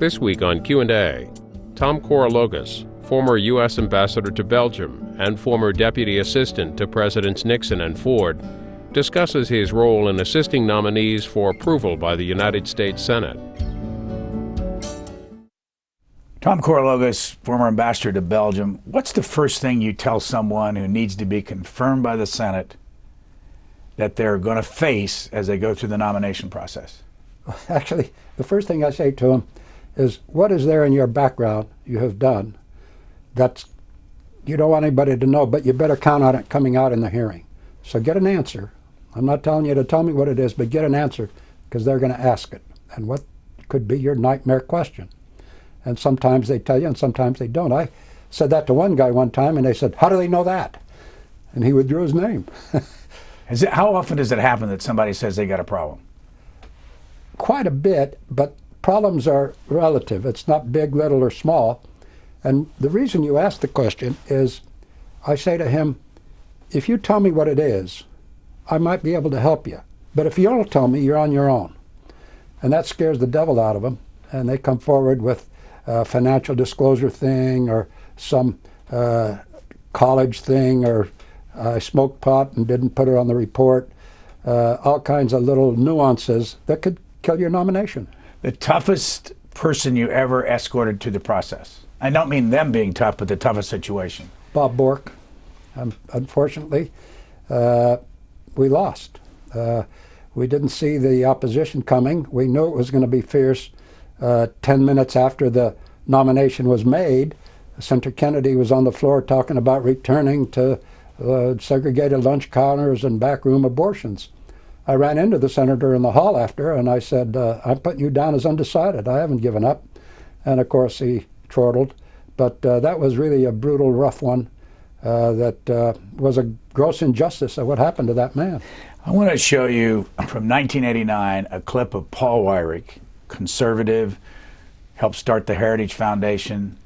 This week on Q&A, Tom Korologos, former U.S. Ambassador to Belgium and former Deputy Assistant to Presidents Nixon and Ford, discusses his role in assisting nominees for approval by the United States Senate. Tom Korologos, former ambassador to Belgium. What's the first thing you tell someone who needs to be confirmed by the Senate that they're going to face as they go through the nomination process? Actually, the first thing I say to them is, what is there in your background you have done that you don't want anybody to know, but you better count on it coming out in the hearing? So get an answer. I'm not telling you to tell me what it is, but get an answer, because they're going to ask it. And what could be your nightmare question? And sometimes they tell you, and sometimes they don't. I said that to one guy one time, and they said, "How do they know that?" And he withdrew his name. How often does it happen that somebody says they got a problem? Quite a bit, but problems are relative. It's not big, little, or small. And the reason you ask the question is, I say to him, if you tell me what it is, I might be able to help you. But if you don't tell me, you're on your own. And that scares the devil out of them. And they come forward with a financial disclosure thing, or some college thing, or I smoked pot and didn't put it on the report. All kinds of little nuances that could kill your nomination. The toughest person you ever escorted to the process? I don't mean them being tough, but the toughest situation. Bob Bork. Unfortunately, we lost. We didn't see the opposition coming. We knew it was going to be fierce. 10 minutes after the nomination was made, Senator Kennedy was on the floor talking about returning to segregated lunch counters and backroom abortions. I ran into the senator in the hall after, and I said, I'm putting you down as undecided. I haven't given up. And of course he chortled. But that was really a brutal, rough one. That was a gross injustice of what happened to that man. I want to show you from 1989 a clip of Paul Weyrich, conservative, helped start the Heritage Foundation,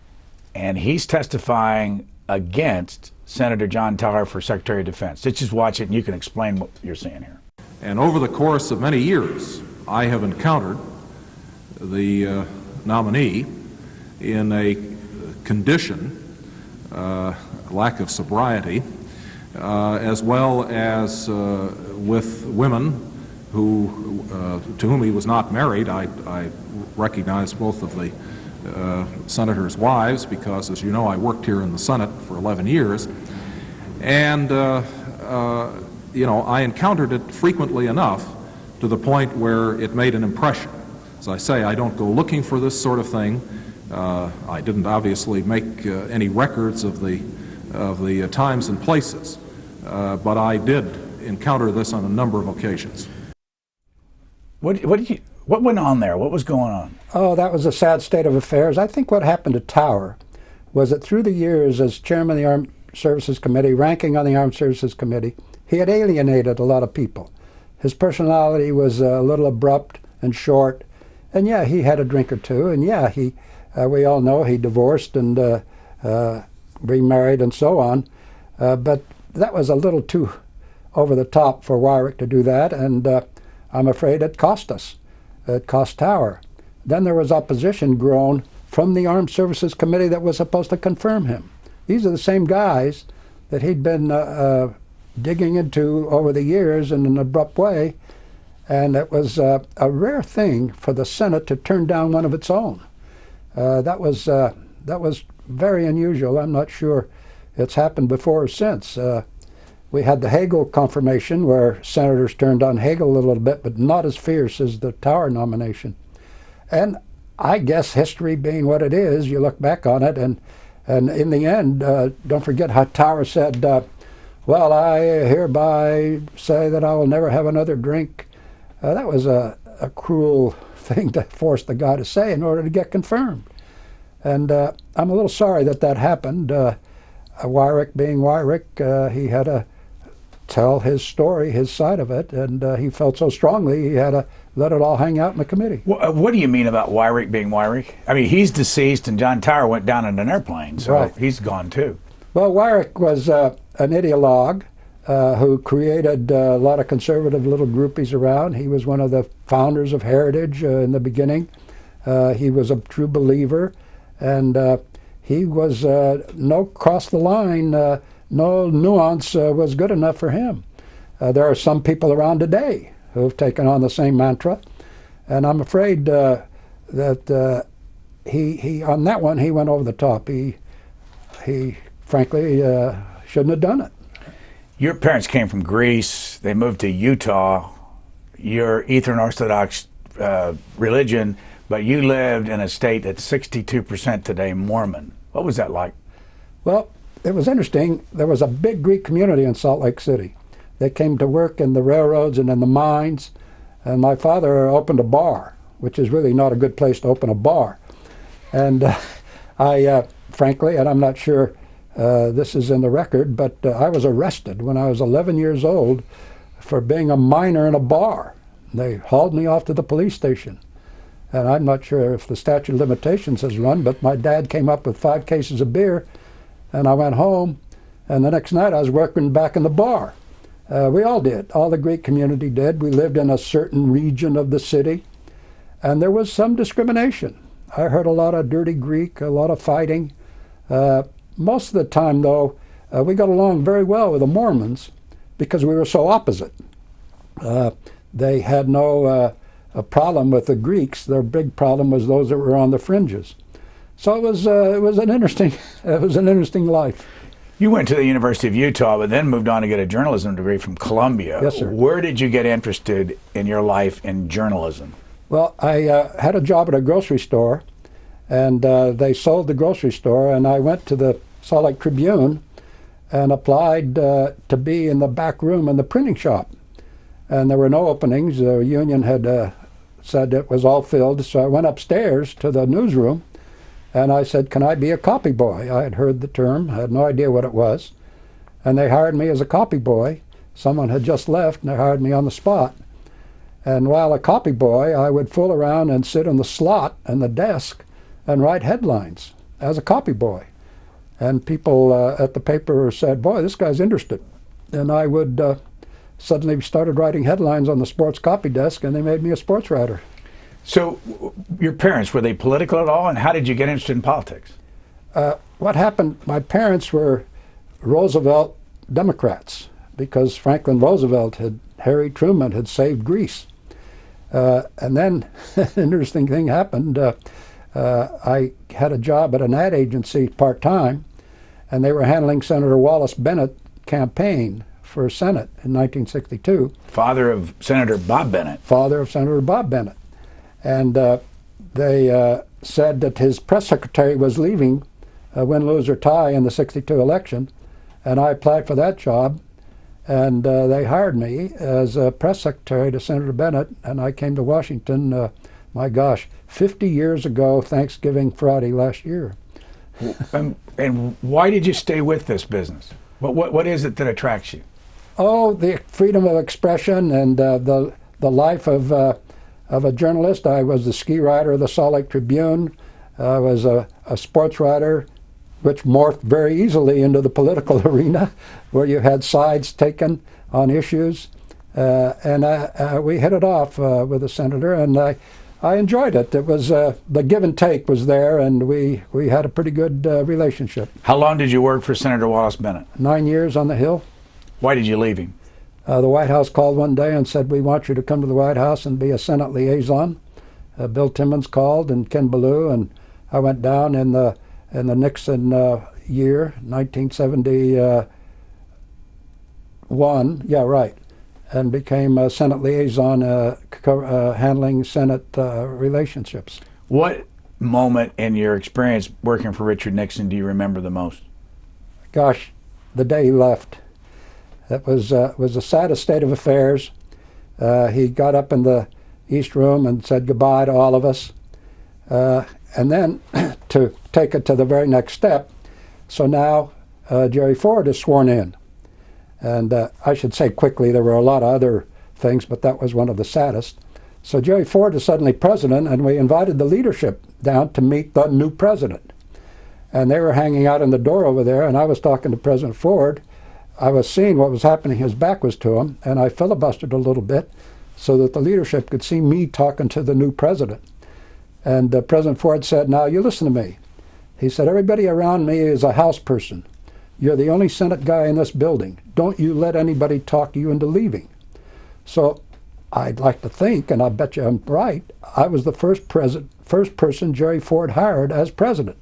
and he's testifying against Senator John Tyler for Secretary of Defense. Let's just watch it and you can explain what you're seeing here. And over the course of many years, I have encountered the nominee in a condition, lack of sobriety, as well as with women who, to whom he was not married. I recognize both of the senators' wives because, as you know, I worked here in the Senate for 11 years. And you know, I encountered it frequently enough to the point where it made an impression. As I say, I don't go looking for this sort of thing. I didn't obviously make any records of the times and places, but I did encounter this on a number of occasions. What went on there? What was going on? Oh, that was a sad state of affairs. I think what happened to Tower was that through the years as chairman of the Armed Services Committee, ranking on the Armed Services Committee, he had alienated a lot of people. His personality was a little abrupt and short, and yeah, he had a drink or two, and yeah, we all know he divorced and remarried and so on, but that was a little too over the top for Weyrich to do that, and I'm afraid it cost us. It cost Tower. Then there was opposition grown from the Armed Services Committee that was supposed to confirm him. These are the same guys that he'd been digging into over the years in an abrupt way, and it was a rare thing for the Senate to turn down one of its own. That was very unusual. I'm not sure it's happened before or since. We had the Hagel confirmation where senators turned on Hagel a little bit, but not as fierce as the Tower nomination. And I guess history being what it is, you look back on it, and in the end, don't forget how Tower said, well, I hereby say that I will never have another drink. That was a cruel thing to force the guy to say in order to get confirmed. And I'm a little sorry that happened. Weyrich being Weyrich, he had to tell his story, his side of it, and he felt so strongly he had to let it all hang out in the committee. What do you mean about Weyrich being Weyrich? I mean, he's deceased and John Tyler went down in an airplane, so right. He's gone too. Well, Weyrich was an ideologue who created a lot of conservative little groupies around. He was one of the founders of Heritage in the beginning. He was a true believer, and he was no cross the line, no nuance was good enough for him. There are some people around today who have taken on the same mantra, and I'm afraid that he on that one he went over the top. He frankly shouldn't have done it. Your parents came from Greece. They moved to Utah. You're Eastern Orthodox religion, but you lived in a state that's 62% today Mormon. What was that like? Well, it was interesting. There was a big Greek community in Salt Lake City. They came to work in the railroads and in the mines, and my father opened a bar, which is really not a good place to open a bar. And I, frankly, and I'm not sure this is in the record, but I was arrested when I was 11 years old for being a minor in a bar. They hauled me off to the police station. And I'm not sure if the statute of limitations has run, but my dad came up with 5 cases of beer, and I went home, and the next night I was working back in the bar. We all did. All the Greek community did. We lived in a certain region of the city, and there was some discrimination. I heard a lot of dirty Greek, a lot of fighting. Most of the time, though, we got along very well with the Mormons because we were so opposite. They had no a problem with the Greeks. Their big problem was those that were on the fringes. So it was an interesting life. You went to the University of Utah, but then moved on to get a journalism degree from Columbia. Yes, sir. Where did you get interested in your life in journalism? Well, I had a job at a grocery store, and they sold the grocery store, and I went to the Salt Lake Tribune and applied to be in the back room in the printing shop. And there were no openings. The union had said it was all filled, so I went upstairs to the newsroom, and I said, "Can I be a copy boy?" I had heard the term, I had no idea what it was. And they hired me as a copy boy. Someone had just left, and they hired me on the spot. And while a copy boy, I would fool around and sit on the slot and the desk and write headlines as a copy boy. And people at the paper said, "Boy, this guy's interested." And I would suddenly started writing headlines on the sports copy desk, and they made me a sports writer. So your parents, were they political at all, and how did you get interested in politics? What happened, my parents were Roosevelt Democrats because Franklin Roosevelt Harry Truman had saved Greece. And then an interesting thing happened. I had a job at an ad agency part-time, and they were handling Senator Wallace Bennett's campaign for Senate in 1962. Father of Senator Bob Bennett. Father of Senator Bob Bennett. And they said that his press secretary was leaving, win, lose, or tie in the 62 election, and I applied for that job, and they hired me as a press secretary to Senator Bennett, and I came to Washington, my gosh, 50 years ago, Thanksgiving Friday last year. And why did you stay with this business? What is it that attracts you? Oh, the freedom of expression and the life of a journalist. I was the ski writer of the Salt Lake Tribune. I was a sports writer, which morphed very easily into the political arena, where you had sides taken on issues. And we hit it off with the senator, and I enjoyed it. It was the give and take was there, and we had a pretty good relationship. How long did you work for Senator Wallace Bennett? 9 years on the Hill. Why did you leave him? The White House called one day and said, "We want you to come to the White House and be a Senate liaison." Bill Timmons called and Ken Ballou, and I went down in the Nixon year, 1971. Yeah, right. And became a Senate liaison handling Senate relationships. What moment in your experience working for Richard Nixon do you remember the most? Gosh, the day he left. It was the saddest state of affairs. He got up in the East Room and said goodbye to all of us. And then to take it to the very next step, so now Jerry Ford is sworn in. And I should say quickly, there were a lot of other things, but that was one of the saddest. So Jerry Ford is suddenly president, and we invited the leadership down to meet the new president. And they were hanging out in the door over there, and I was talking to President Ford. I was seeing what was happening, his back was to him, and I filibustered a little bit so that the leadership could see me talking to the new president. And President Ford said, now you listen to me. He said, everybody around me is a House person. You're the only Senate guy in this building. Don't you let anybody talk you into leaving. So I'd like to think, and I bet you I'm right, I was the first person Jerry Ford hired as president.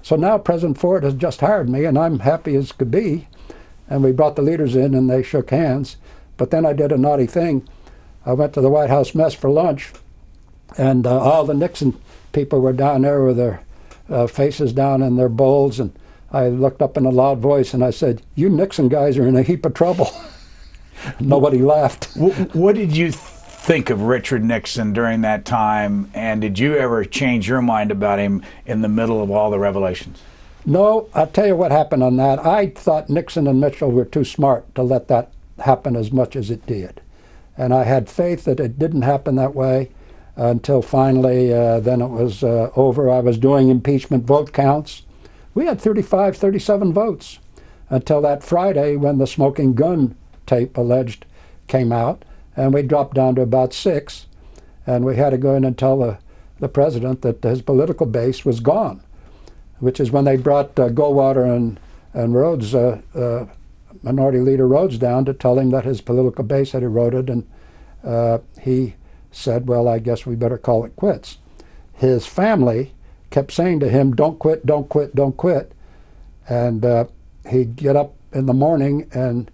So now President Ford has just hired me, and I'm happy as could be. And we brought the leaders in, and they shook hands. But then I did a naughty thing. I went to the White House mess for lunch, and all the Nixon people were down there with their faces down in their bowls, and I looked up in a loud voice, and I said, you Nixon guys are in a heap of trouble. Nobody laughed. What did you think of Richard Nixon during that time, and did you ever change your mind about him in the middle of all the revelations? No, I'll tell you what happened on that. I thought Nixon and Mitchell were too smart to let that happen as much as it did. And I had faith that it didn't happen that way until finally then it was over. I was doing impeachment vote counts. We had 35, 37 votes until that Friday when the smoking gun tape alleged came out, and we dropped down to about 6, and we had to go in and tell the president that his political base was gone, which is when they brought Goldwater and Rhodes, Minority Leader Rhodes, down to tell him that his political base had eroded, and he said, well, I guess we better call it quits. His family kept saying to him, don't quit, don't quit, don't quit, and he'd get up in the morning and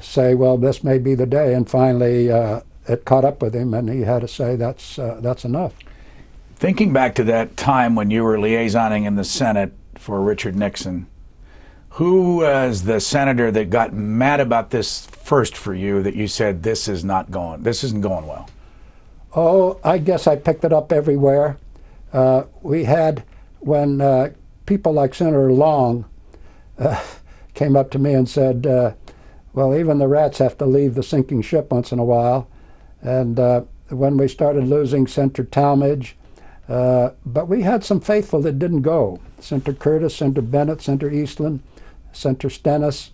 say, well, this may be the day, and finally it caught up with him, and he had to say, that's enough. Thinking back to that time when you were liaisoning in the Senate for Richard Nixon, who was the senator that got mad about this first for you, that you said, this isn't going well? Oh, I guess I picked it up everywhere. We had, when people like Senator Long came up to me and said, well, even the rats have to leave the sinking ship once in a while. And when we started losing Senator Talmadge, but we had some faithful that didn't go. Senator Curtis, Senator Bennett, Senator Eastland, Senator Stennis.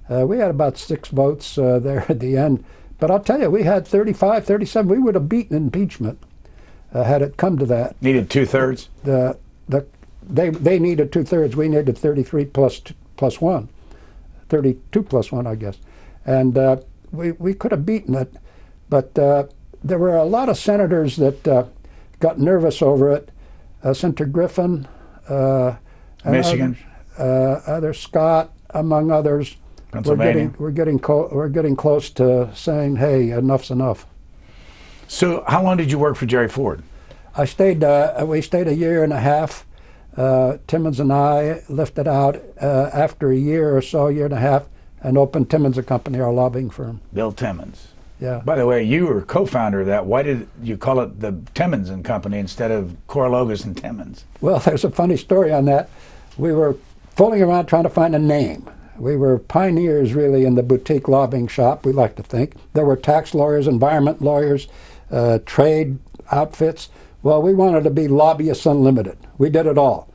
We had about 6 votes there at the end. But I'll tell you, we had 35, 37. We would have beaten impeachment had it come to that. Needed 2/3? They needed 2/3. We needed 33 plus 1. 32 plus 1, I guess. And we could have beaten it. But there were a lot of senators that got nervous over it. Senator Griffin, Michigan, other Scott, among others. Pennsylvania. We're getting close to saying, hey, enough's enough. So how long did you work for Jerry Ford? We stayed a year and a half. Timmons and I lifted out after a year or so, year and a half, and opened Timmons & Company, our lobbying firm. Bill Timmons. Yeah. By the way, you were co-founder of that. Why did you call it the Timmons & Company instead of Korologos and Timmons? Well, there's a funny story on that. We were fooling around trying to find a name. We were pioneers, really, in the boutique lobbying shop, we like to think. There were tax lawyers, environment lawyers, trade outfits. Well, we wanted to be Lobbyists Unlimited. We did it all.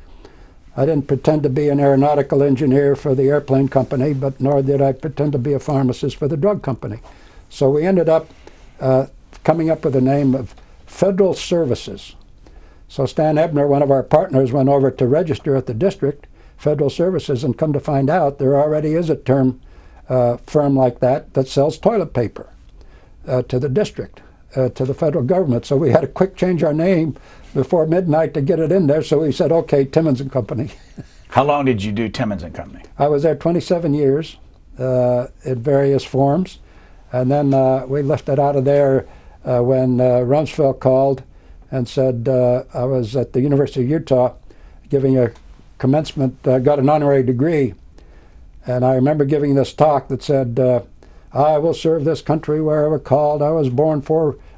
I didn't pretend to be an aeronautical engineer for the airplane company, but nor did I pretend to be a pharmacist for the drug company. So we ended up coming up with the name of Federal Services. So Stan Ebner, one of our partners, went over to register at the district, Federal Services, and come to find out there already is a firm like that sells toilet paper to the district, to the federal government. So we had to quick change our name before midnight to get it in there. So we said, okay, Timmons & Company. How long did you do Timmons & Company? I was there 27 years in various forms. And then we lifted out of there when Rumsfeld called and said I was at the University of Utah giving a commencement, got an honorary degree. And I remember giving this talk that said, I will serve this country wherever called. I was born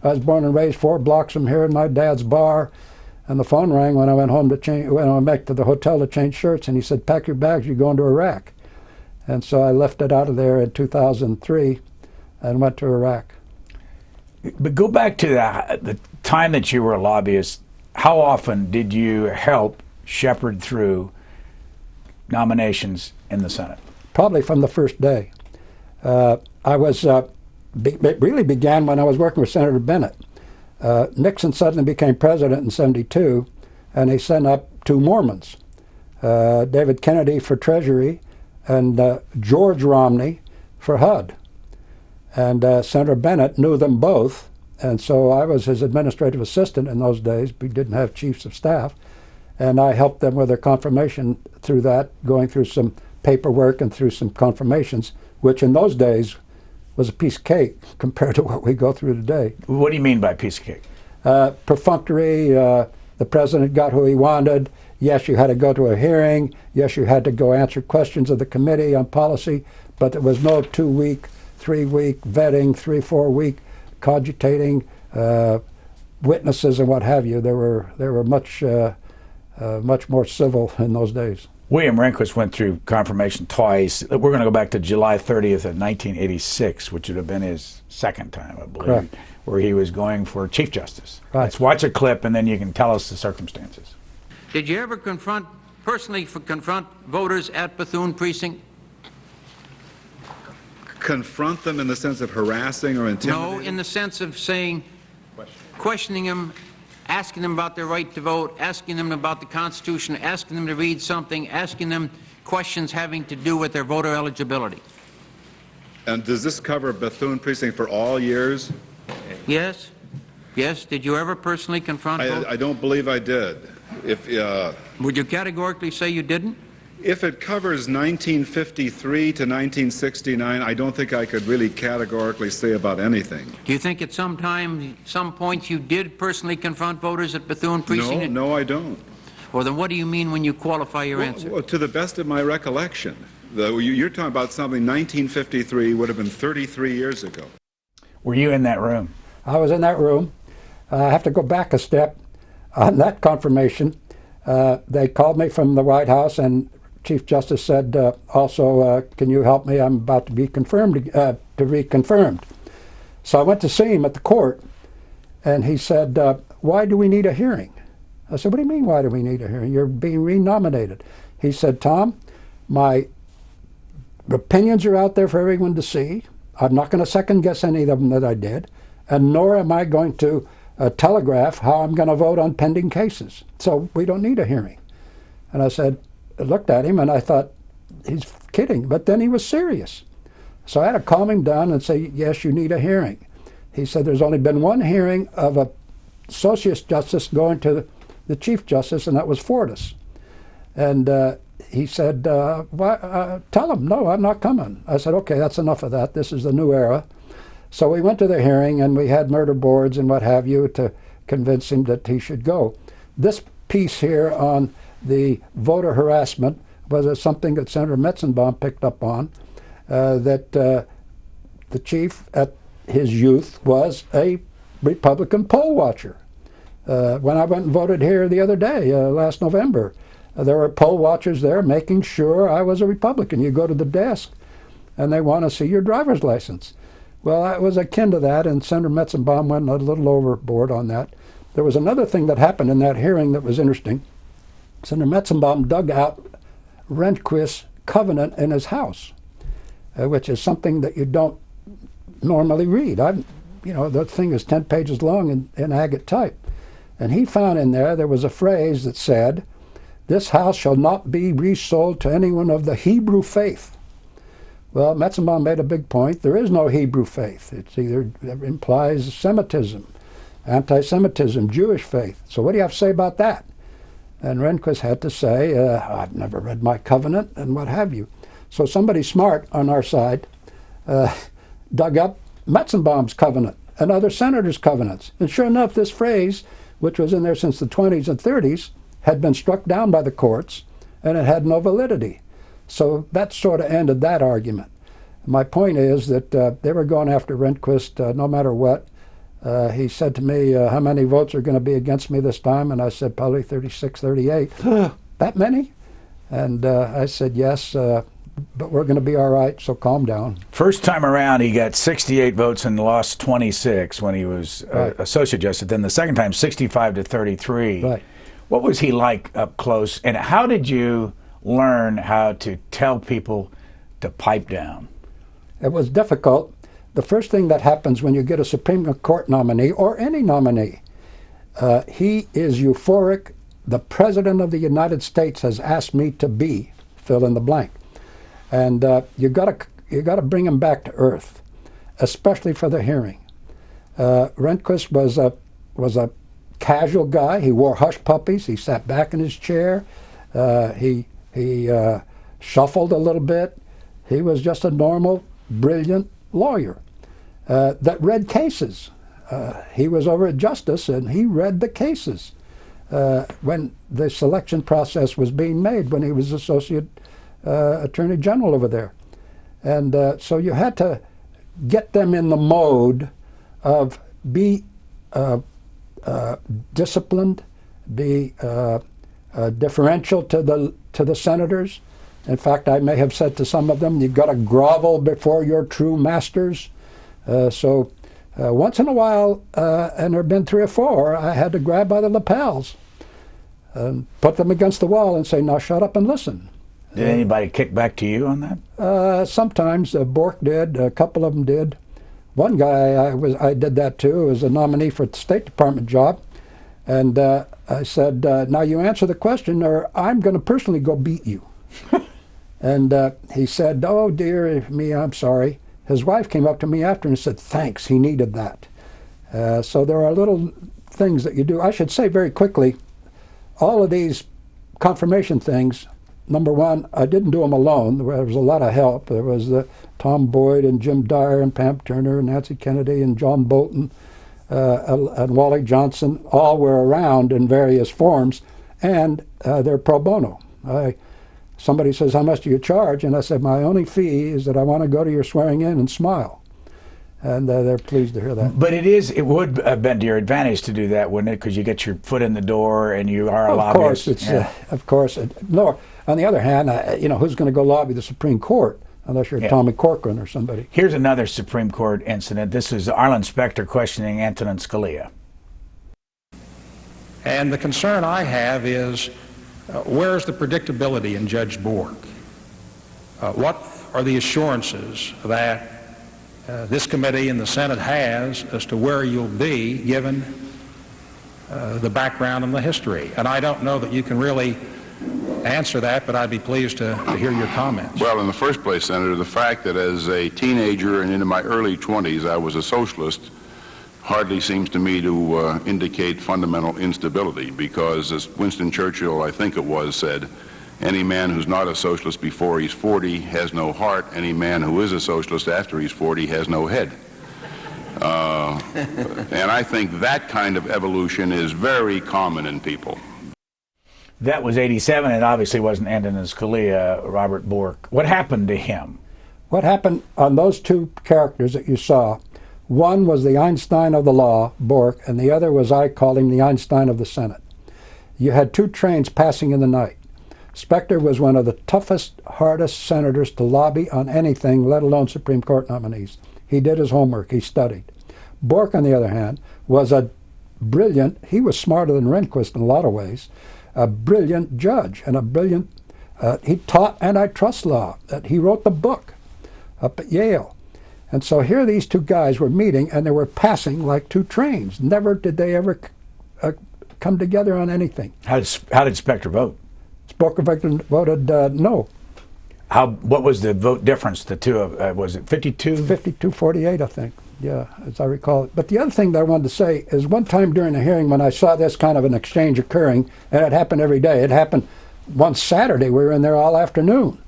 and raised 4 blocks from here in my dad's bar. And the phone rang when I went home when I went back to the hotel to change shirts, and he said, pack your bags, you're going to Iraq. And so I left it out of there in 2003 and went to Iraq. But go back to the time that you were a lobbyist. How often did you help shepherd through nominations in the Senate? Probably from the first day. It really began when I was working with Senator Bennett. Nixon suddenly became president in '72, and he sent up two Mormons, David Kennedy for Treasury and George Romney for HUD. And Senator Bennett knew them both, and so I was his administrative assistant in those days. We didn't have chiefs of staff, and I helped them with their confirmation through that, going through some paperwork and through some confirmations, which in those days was a piece of cake compared to what we go through today. What do you mean by piece of cake? Perfunctory, the president got who he wanted. Yes, you had to go to a hearing. Yes, you had to go answer questions of the committee on policy, but there was no 2-week, 3-week vetting, 3-4 week cogitating, witnesses and what have you. They were much more civil in those days. William Rehnquist went through confirmation twice. We're going to go back to July 30th of 1986, which would have been his second time, I believe, correct, where he was going for Chief Justice. Right. Let's watch a clip, and then you can tell us the circumstances. Did you ever personally confront voters at Bethune Precinct? Confront them in the sense of harassing or intimidating? No, in the sense of saying, questioning them, asking them about their right to vote, asking them about the Constitution, asking them to read something, asking them questions having to do with their voter eligibility. And does this cover Bethune Precinct for all years? Yes. Yes. Did you ever personally confront voters? I don't believe I did. Would you categorically say you didn't? If it covers 1953 to 1969, I don't think I could really categorically say about anything. Do you think at some points you did personally confront voters at Bethune Precinct? No, I don't. Well, then what do you mean when you qualify your answer? Well, to the best of my recollection. You're talking about something 1953 would have been 33 years ago. Were you in that room? I was in that room. I have to go back a step on that confirmation. They called me from the White House, and Chief Justice said, also, can you help me? I'm about to be confirmed, to be confirmed. So I went to see him at the court, and he said, why do we need a hearing? I said, what do you mean, why do we need a hearing? You're being renominated. He said, Tom, my opinions are out there for everyone to see. I'm not going to second guess any of them that I did, and nor am I going to telegraph how I'm going to vote on pending cases. So we don't need a hearing. And I looked at him and I thought, he's kidding. But then he was serious. So I had to calm him down and say, yes, you need a hearing. He said there's only been one hearing of a associate justice going to the Chief Justice, and that was Fortas. And he said, tell him, no, I'm not coming. I said, okay, that's enough of that. This is the new era. So we went to the hearing, and we had murder boards and what have you to convince him that he should go. This piece here on the voter harassment was something that Senator Metzenbaum picked up on, that the chief at his youth was a Republican poll watcher. When I went and voted here the other day, last November, there were poll watchers there making sure I was a Republican. You go to the desk, and they want to see your driver's license. Well, it was akin to that, and Senator Metzenbaum went a little overboard on that. There was another thing that happened in that hearing that was interesting. Senator Metzenbaum dug out Rehnquist's covenant in his house, which is something that you don't normally read. The thing is 10 pages long in agate type. And he found in there was a phrase that said, "This house shall not be resold to anyone of the Hebrew faith." Well, Metzenbaum made a big point. There is no Hebrew faith. It implies Semitism, anti-Semitism, Jewish faith. So what do you have to say about that? And Rehnquist had to say, I've never read my covenant, and what have you. So somebody smart on our side dug up Metzenbaum's covenant and other senators' covenants. And sure enough, this phrase, which was in there since the 20s and 30s, had been struck down by the courts, and it had no validity. So that sort of ended that argument. My point is that they were going after Rehnquist no matter what. He said to me, how many votes are going to be against me this time? And I said, probably 36, 38. That many? And I said, yes, but we're going to be all right, so calm down. First time around, he got 68 votes and lost 26 when he was Right. associate justice. Then the second time, 65 to 33. Right. What was he like up close? And how did you learn how to tell people to pipe down? It was difficult. The first thing that happens when you get a Supreme Court nominee, or any nominee, he is euphoric the President of the United States has asked me to be, fill in the blank. And you got to bring him back to earth, especially for the hearing. Rehnquist was a casual guy. He wore hush puppies. He sat back in his chair. He shuffled a little bit. He was just a normal, brilliant lawyer that read cases. He was over at Justice, and he read the cases when the selection process was being made, when he was Associate Attorney General over there. And so you had to get them in the mode of be disciplined, be deferential to the senators. In fact, I may have said to some of them, you've got to grovel before your true masters. So once in a while, and there have been 3 or 4, I had to grab by the lapels and put them against the wall and say, now shut up and listen. Did anybody kick back to you on that? Sometimes. Bork did. A couple of them did. One guy I did that to. Was a nominee for the State Department job. And I said, now you answer the question or I'm going to personally go beat you. And he said, oh dear me, I'm sorry. His wife came up to me after and said, thanks, he needed that. So there are little things that you do. I should say very quickly, all of these confirmation things, number one, I didn't do them alone. There was a lot of help. There was Tom Boyd and Jim Dyer and Pam Turner and Nancy Kennedy and John Bolton and Wally Johnson. All were around in various forms, and they're pro bono. Somebody says, how much do you charge? And I said, my only fee is that I want to go to your swearing in and smile. And they're pleased to hear that. But it would bend to your advantage to do that, wouldn't it? Because you get your foot in the door and you are a lobbyist. Of course. No, on the other hand, who's going to go lobby the Supreme Court unless you're Tommy Corcoran or somebody? Here's another Supreme Court incident. This is Arlen Specter questioning Antonin Scalia. And the concern I have is, where's the predictability in Judge Bork? What are the assurances that this committee and the Senate has as to where you'll be given the background and the history? And I don't know that you can really answer that, but I'd be pleased to hear your comments. Well, in the first place, Senator, the fact that as a teenager and into my early 20s I was a socialist hardly seems to me to indicate fundamental instability, because as Winston Churchill, I think it was, said, any man who's not a socialist before he's 40 has no heart. Any man who is a socialist after he's 40 has no head. And I think that kind of evolution is very common in people. That was 87. It obviously wasn't Antonin Scalia, Robert Bork. What happened to him? What happened on those 2 characters that you saw, one was the Einstein of the law, Bork, and the other was I called him the Einstein of the Senate. You had 2 trains passing in the night. Specter was one of the toughest, hardest senators to lobby on anything, let alone Supreme Court nominees. He did his homework. He studied. Bork, on the other hand, was a brilliant, he was smarter than Rehnquist in a lot of ways, a brilliant judge and a brilliant, he taught antitrust law. He wrote the book up at Yale. And so here these 2 guys were meeting, and they were passing like 2 trains. Never did they ever come together on anything. How did Specter vote? Specter voted no. What was the vote difference? The 2 was it 52? 52-48, I think. Yeah, as I recall it. But the other thing that I wanted to say is one time during the hearing when I saw this kind of an exchange occurring, and it happened every day. It happened one Saturday. We were in there all afternoon.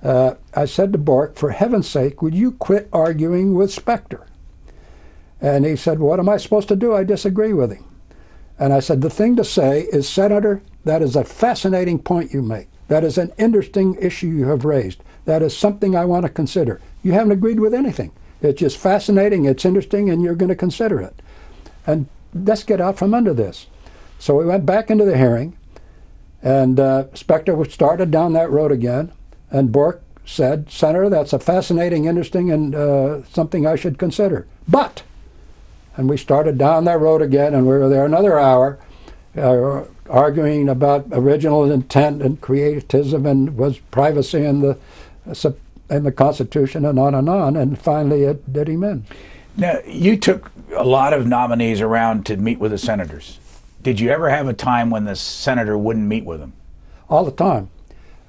I said to Bork, for heaven's sake, would you quit arguing with Specter? And he said, what am I supposed to do? I disagree with him. And I said, the thing to say is, Senator, that is a fascinating point you make. That is an interesting issue you have raised. That is something I want to consider. You haven't agreed with anything. It's just fascinating, it's interesting, and you're going to consider it. And let's get out from under this. So we went back into the hearing, and Specter started down that road again, and Bork said, Senator, that's a fascinating, interesting, and something I should consider. But, and we started down that road again, and we were there another hour, arguing about original intent and creatism and was privacy in the Constitution and on, and finally it did him in. Now, you took a lot of nominees around to meet with the senators. Did you ever have a time when the senator wouldn't meet with him? All the time.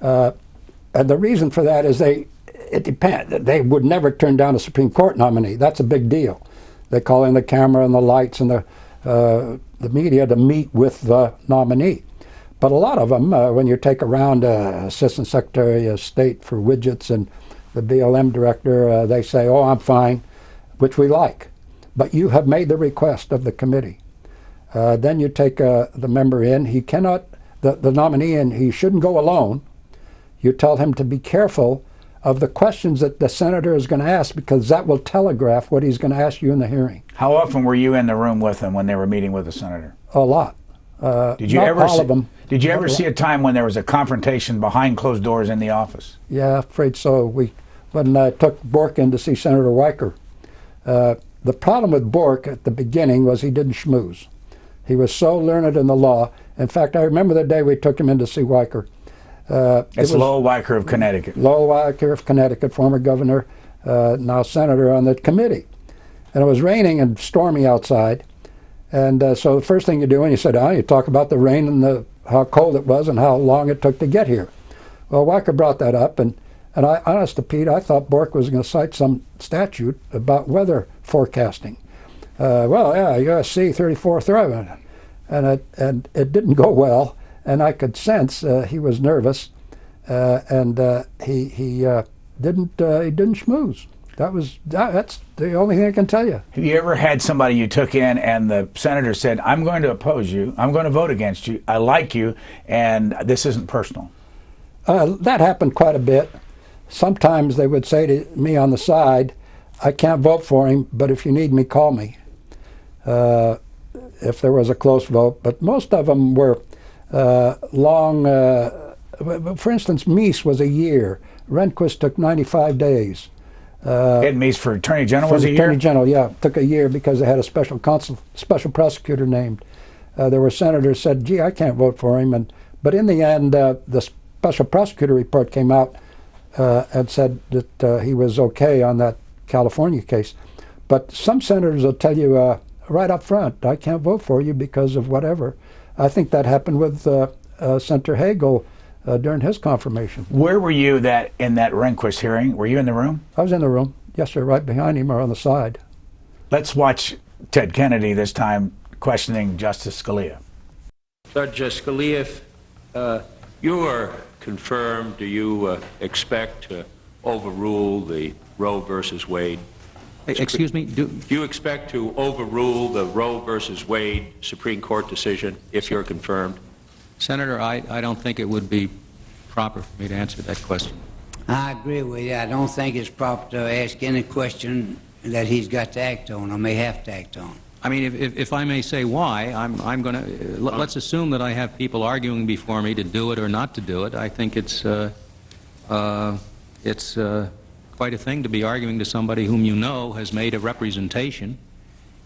And the reason for that is it depends. They would never turn down a Supreme Court nominee. That's a big deal. They call in the camera and the lights and the media to meet with the nominee. But a lot of them, when you take around Assistant Secretary of State for Widgets and the BLM director, they say, oh, I'm fine, which we like. But you have made the request of the committee. Then you take the member in. He cannot, the nominee in, he shouldn't go alone. You tell him to be careful of the questions that the senator is going to ask, because that will telegraph what he's going to ask you in the hearing. How often were you in the room with him when they were meeting with the senator? A lot. Did you not ever all of them. Did you ever see a time when there was a confrontation behind closed doors in the office? Yeah, afraid so. When I took Bork in to see Senator Weicker, the problem with Bork at the beginning was he didn't schmooze. He was so learned in the law. In fact, I remember the day we took him in to see Weicker. It's Lowell Weicker of Connecticut. Lowell Weicker of Connecticut, former governor, now senator on the committee. And it was raining and stormy outside. And so the first thing you do, and you said, you talk about the rain and how cold it was and how long it took to get here. Well, Weicker brought that up, and I, honest to Pete, I thought Bork was going to cite some statute about weather forecasting. Well, yeah, USC 34th, and it didn't go well, and I could sense he was nervous, and he didn't schmooze. That's the only thing I can tell you. Have you ever had somebody you took in and the senator said, I'm going to oppose you, I'm going to vote against you, I like you, and this isn't personal? That happened quite a bit. Sometimes they would say to me on the side, I can't vote for him, but if you need me, call me. If there was a close vote. But most of them were long. For instance, Meese was a year. Rehnquist took 95 days. Ed Meese for Attorney General was a year? Attorney General, yeah. Took a year because they had a special prosecutor named. There were senators said, gee, I can't vote for him. But in the end, the special prosecutor report came out and said that he was okay on that California case. But some senators will tell you right up front, I can't vote for you because of whatever. I think that happened with Senator Hagel during his confirmation. Where were you in that Rehnquist hearing? Were you in the room? I was in the room. Yes, sir, right behind him or on the side. Let's watch Ted Kennedy this time questioning Justice Scalia. Judge Scalia, if you are confirmed, do you expect to overrule the Roe versus Wade? Excuse me? Do you expect to overrule the Roe versus Wade Supreme Court decision if you're confirmed? Senator, I don't think it would be proper for me to answer that question. I agree with you. I don't think it's proper to ask any question that he's got to act on or may have to act on. I mean, if I may say why, I'm going to let's assume that I have people arguing before me to do it or not to do it. I think it's quite a thing to be arguing to somebody whom you know has made a representation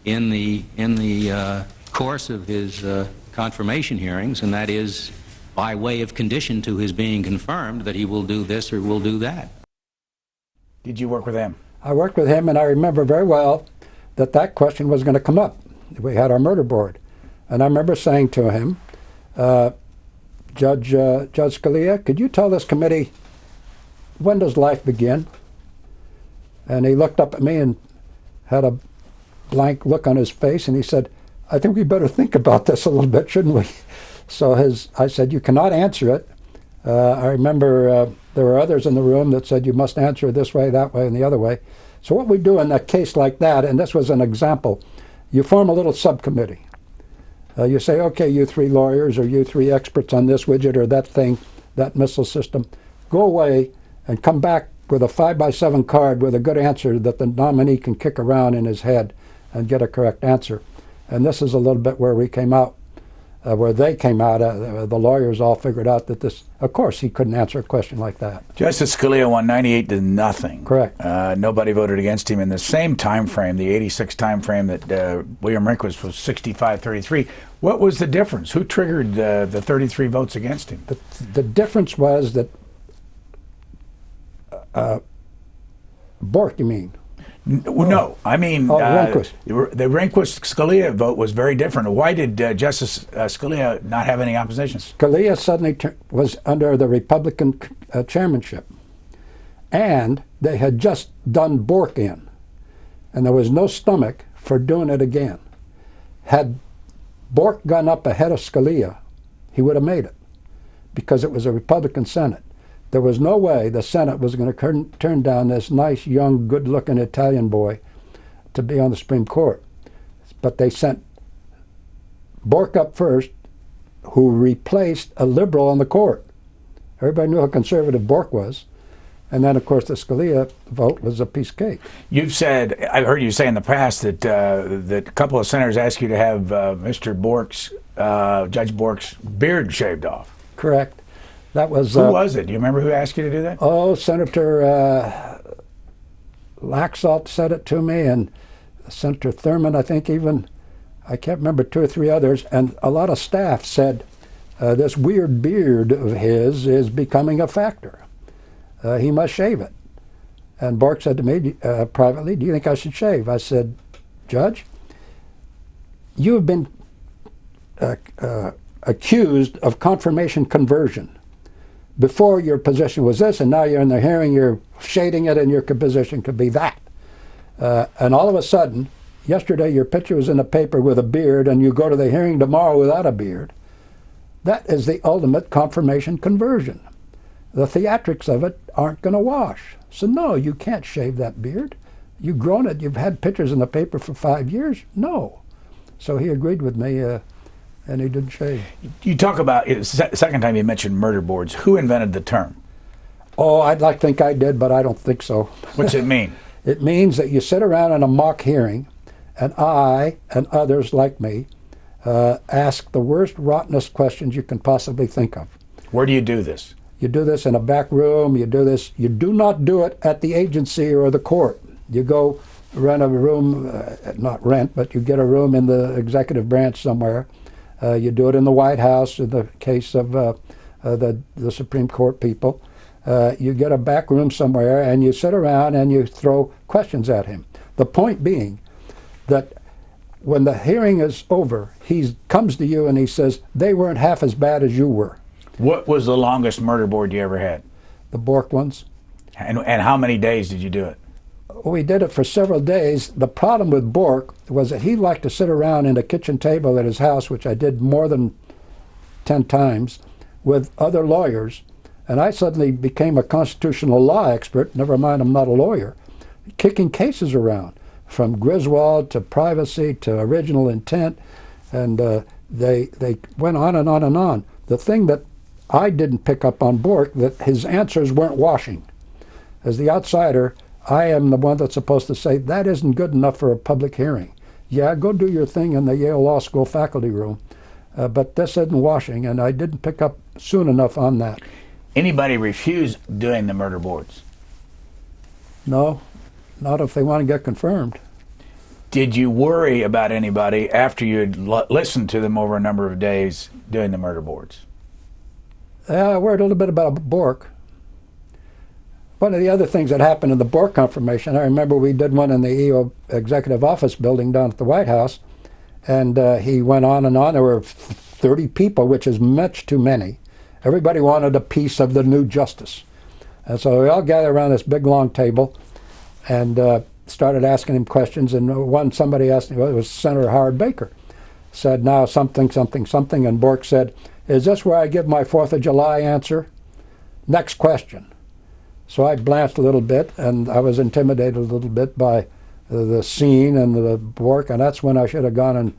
in the course of his confirmation hearings, and that is by way of condition to his being confirmed that he will do this or will do that. Did you work with him? I worked with him, and I remember very well that question was going to come up. We had our murder board, and I remember saying to him, Judge Scalia, could you tell this committee, when does life begin? And he looked up at me and had a blank look on his face, and he said, I think we better think about this a little bit, shouldn't we? So I said, you cannot answer it. I remember there were others in the room that said you must answer it this way, that way, and the other way. So what we do in a case like that, and this was an example, you form a little subcommittee. You say, okay, you three lawyers or you three experts on this widget or that thing, that missile system, go away and come back with a 5x7 card with a good answer that the nominee can kick around in his head and get a correct answer. And this is a little bit where we came out, where they came out, the lawyers all figured out that this, of course, he couldn't answer a question like that. Justice Scalia won 98-0. Correct. Nobody voted against him in the same time frame, the 86 time frame that William Rehnquist was 65-33. What was the difference? Who triggered the 33 votes against him? The difference was that Bork, you mean? No, I mean, Rehnquist. the Rehnquist-Scalia vote was very different. Why did Justice Scalia not have any opposition? Scalia suddenly was under the Republican chairmanship, and they had just done Bork in, and there was no stomach for doing it again. Had Bork gone up ahead of Scalia, he would have made it, because it was a Republican Senate. There was no way the Senate was going to turn down this nice, young, good-looking Italian boy to be on the Supreme Court. But they sent Bork up first, who replaced a liberal on the court. Everybody knew how conservative Bork was. And then, of course, the Scalia vote was a piece of cake. You've said, I've heard you say in the past that that a couple of senators asked you to have Mr. Bork's, Judge Bork's beard shaved off. Correct. That was. Who was it? Do you remember who asked you to do that? Oh, Senator Laxalt said it to me, and Senator Thurmond, I think even, I can't remember, 2 or 3 others, and a lot of staff said, this weird beard of his is becoming a factor. He must shave it. And Bork said to me privately, do you think I should shave? I said, Judge, you have been accused of confirmation conversion. Before, your position was this, and now you're in the hearing, you're shading it, and your position could be that. And all of a sudden, yesterday your picture was in the paper with a beard, and you go to the hearing tomorrow without a beard. That is the ultimate confirmation conversion. The theatrics of it aren't going to wash. So no, you can't shave that beard. You've grown it. You've had pictures in the paper for 5 years. No. So he agreed with me, and he didn't shave. You talk about, second time you mentioned murder boards. Who invented the term? Oh, I'd like to think I did, but I don't think so. What's it mean? It means that you sit around in a mock hearing, and I and others like me ask the worst, rottenest questions you can possibly think of. Where do you do this? You do this in a back room. You do this. You do not do it at the agency or the court. You go rent a room, not rent, but you get a room in the executive branch somewhere. You do it in the White House in the case of the Supreme Court people. You get a back room somewhere and you sit around and you throw questions at him. The point being that when the hearing is over, he comes to you and he says, they weren't half as bad as you were. What was the longest murder board you ever had? The Bork ones. And how many days did you do it? We did it for several days. The problem with Bork was that he liked to sit around in a kitchen table at his house, which I did more than 10 times, with other lawyers. And I suddenly became a constitutional law expert, never mind I'm not a lawyer, kicking cases around, from Griswold to privacy to original intent. And they went on and on and on. The thing that I didn't pick up on Bork, that his answers weren't washing. As the outsider, I am the one that's supposed to say, that isn't good enough for a public hearing. Yeah, go do your thing in the Yale Law School faculty room, but this isn't washing, and I didn't pick up soon enough on that. Anybody refuse doing the murder boards? No, not if they want to get confirmed. Did you worry about anybody after you'd listened to them over a number of days doing the murder boards? I worried a little bit about Bork. One of the other things that happened in the Bork confirmation, I remember we did one in the EO Executive Office building down at the White House, and he went on and on. There were 30 people, which is much too many. Everybody wanted a piece of the new justice. And so we all gathered around this big, long table and started asking him questions. And somebody asked me, well, it was Senator Howard Baker, said, now something, something, something. And Bork said, is this where I give my 4th of July answer? Next question. So I blanched a little bit, and I was intimidated a little bit by the scene and the Bork, and that's when I should have gone and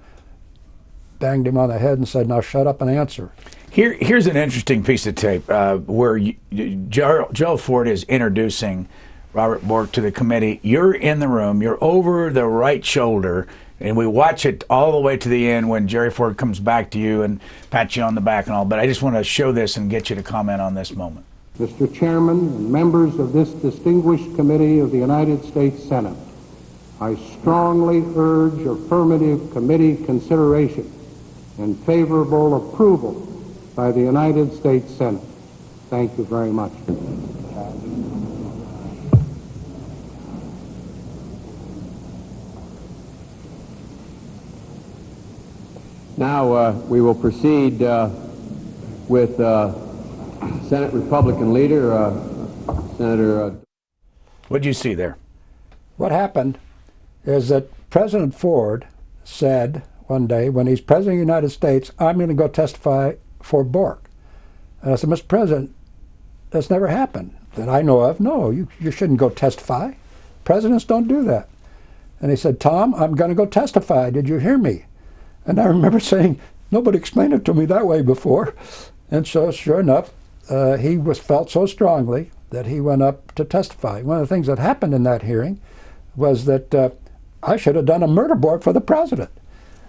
banged him on the head and said, now shut up and answer. Here's an interesting piece of tape where Gerald Ford is introducing Robert Bork to the committee. You're in the room, you're over the right shoulder, and we watch it all the way to the end when Jerry Ford comes back to you and pats you on the back and all, but I just want to show this and get you to comment on this moment. Mr. Chairman and members of this distinguished committee of the United States Senate, I strongly urge affirmative committee consideration and favorable approval by the United States Senate. Thank you very much. Now we will proceed with Senate Republican leader, Senator. What did you see there? What happened is that President Ford said one day, when he's President of the United States, I'm going to go testify for Bork. And I said, Mr. President, that's never happened that I know of. No, you shouldn't go testify. Presidents don't do that. And he said, Tom, I'm going to go testify. Did you hear me? And I remember saying, nobody explained it to me that way before. And so, sure enough, he felt so strongly that he went up to testify. One of the things that happened in that hearing was that I should have done a murder board for the president.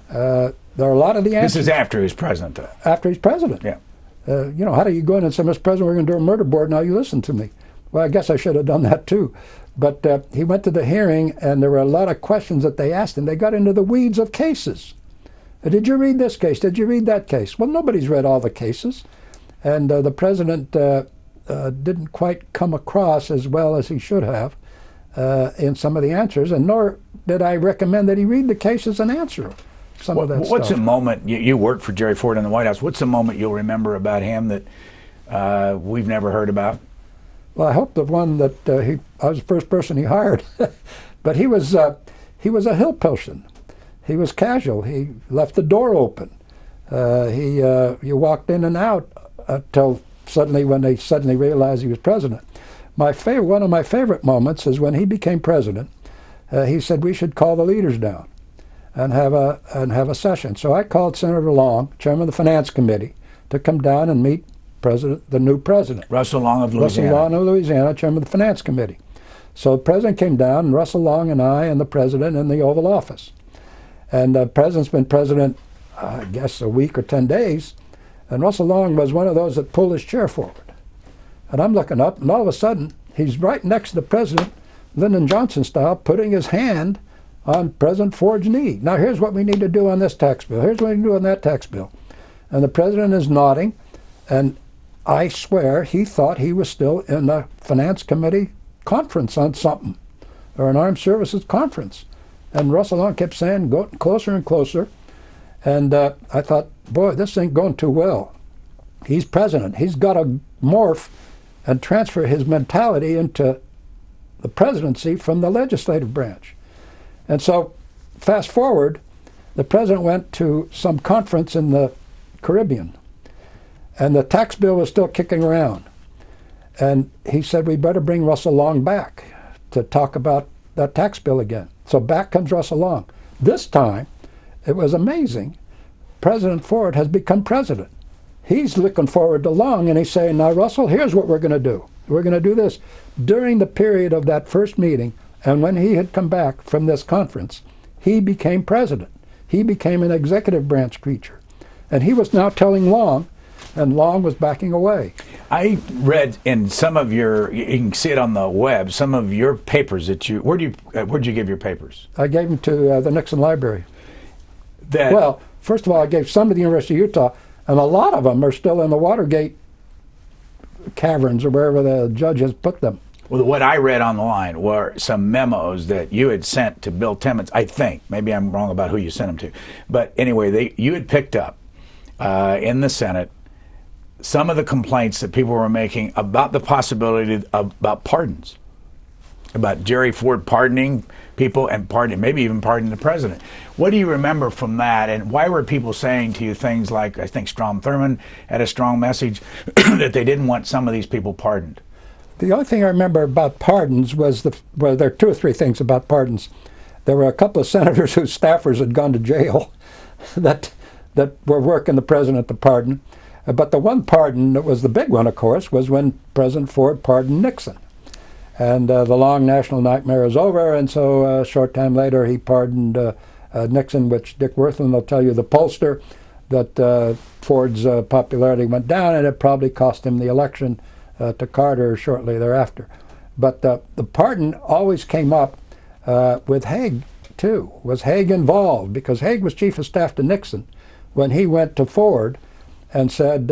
There are a lot of the answers. This is after he's president, though. After he's president. Yeah. You know, how do you go in and say, Mr. President, we're going to do a murder board, now you listen to me? Well, I guess I should have done that too. But he went to the hearing, and there were a lot of questions that they asked him. They got into the weeds of cases. Did you read this case? Did you read that case? Well, nobody's read all the cases. And the president didn't quite come across as well as he should have in some of the answers, and nor did I recommend that he read the cases and answer some of that What's stuff. a moment, you worked for Jerry Ford in the White House, what's a moment you'll remember about him that we've never heard about? Well, I hope the one that I was the first person he hired. But he was a hill person. He was casual. He left the door open. You walked in and out until suddenly, when they suddenly realized he was president. One of my favorite moments is when he became president. He said we should call the leaders down and have a session. So I called Senator Long, chairman of the Finance Committee, to come down and meet the new president. Russell Long of Louisiana. Russell Long of Louisiana, chairman of the Finance Committee. So the president came down, and Russell Long and I and the president in the Oval Office. And the president's been president, I guess, a week or 10 days, and Russell Long was one of those that pulled his chair forward. And I'm looking up, and all of a sudden, he's right next to the president, Lyndon Johnson style, putting his hand on President Ford's knee. Now, here's what we need to do on this tax bill. Here's what we need to do on that tax bill. And the president is nodding, and I swear he thought he was still in the Finance Committee conference on something, or an Armed Services conference. And Russell Long kept saying, go closer and closer. And I thought, boy, this ain't going too well. He's president. He's got to morph and transfer his mentality into the presidency from the legislative branch. And so, fast forward, the president went to some conference in the Caribbean, and the tax bill was still kicking around. And he said, we better bring Russell Long back to talk about that tax bill again. So back comes Russell Long. This time, it was amazing. President Ford has become president. He's looking forward to Long, and he's saying, now, Russell, here's what we're going to do. We're going to do this. During the period of that first meeting, and when he had come back from this conference, he became president. He became an executive branch creature. And he was now telling Long, and Long was backing away. I read in some of your, you can see it on the web, some of your papers that you, where'd you give your papers? I gave them to the Nixon Library. That, well, first of all, I gave some to the University of Utah, and a lot of them are still in the Watergate caverns or wherever the judge has put them. Well, what I read online were some memos that you had sent to Bill Timmons, I think. Maybe I'm wrong about who you sent them to. But anyway, you had picked up in the Senate some of the complaints that people were making about the possibility about pardons, about Jerry Ford pardoning people and maybe even pardoning the president. What do you remember from that, and why were people saying to you things like, I think Strom Thurmond had a strong message that they didn't want some of these people pardoned? The only thing I remember about pardons was well, there are two or three things about pardons. There were a couple of senators whose staffers had gone to jail that were working the president to pardon. But the one pardon that was the big one, of course, was when President Ford pardoned Nixon. And the long national nightmare is over, and so a short time later he pardoned Nixon, which Dick Worthman will tell you, the pollster, that Ford's popularity went down, and it probably cost him the election to Carter shortly thereafter. But the pardon always came up with Haig, too. Was Haig involved? Because Haig was chief of staff to Nixon when he went to Ford and said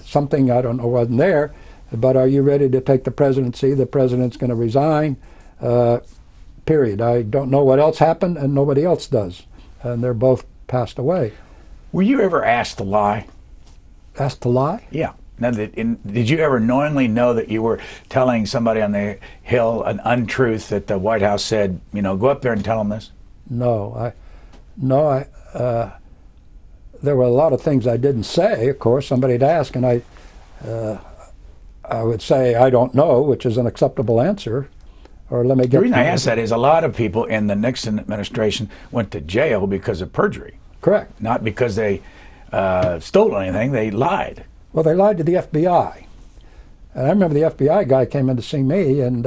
something, I don't know, wasn't there, but are you ready to take the presidency? The president's going to resign, period. I don't know what else happened, and nobody else does. And they're both passed away. Were you ever asked to lie? Asked to lie? Yeah. Now, did you ever knowingly know that you were telling somebody on the Hill an untruth that the White House said, you know, go up there and tell them this? No. There were a lot of things I didn't say, of course. Somebody'd ask, and I would say, I don't know, which is an acceptable answer. Or let me get. The reason I ask that is a lot of people in the Nixon administration went to jail because of perjury. Correct. Not because they stole anything, they lied. Well, they lied to the FBI. And I remember the FBI guy came in to see me and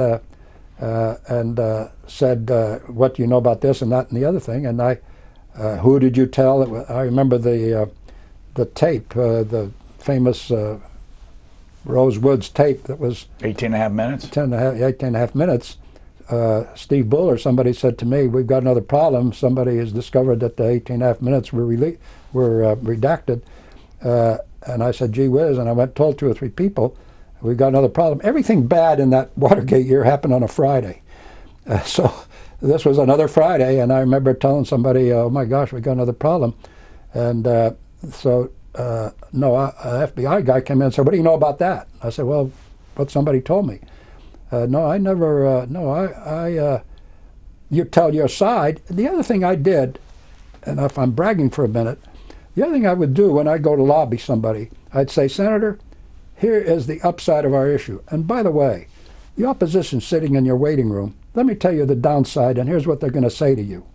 said, what do you know about this and that and the other thing? And who did you tell? I remember the tape, the famous Rose Woods tape that was 18 and a half minutes? 18 and a half minutes. Steve Bull or somebody said to me, we've got another problem. Somebody has discovered that the 18 and a half minutes were redacted. And I said, gee whiz, and I went and told 2 or 3 people, we've got another problem. Everything bad in that Watergate year happened on a Friday. So this was another Friday, and I remember telling somebody, oh my gosh, we got another problem. And no, an FBI guy came in and said, what do you know about that? I said, well, what somebody told me. No, I never, you tell your side. The other thing I did, and if I'm bragging for a minute, the other thing I would do when I go to lobby somebody, I'd say, Senator, here is the upside of our issue. And by the way, the opposition's sitting in your waiting room. Let me tell you the downside, and here's what they're going to say to you.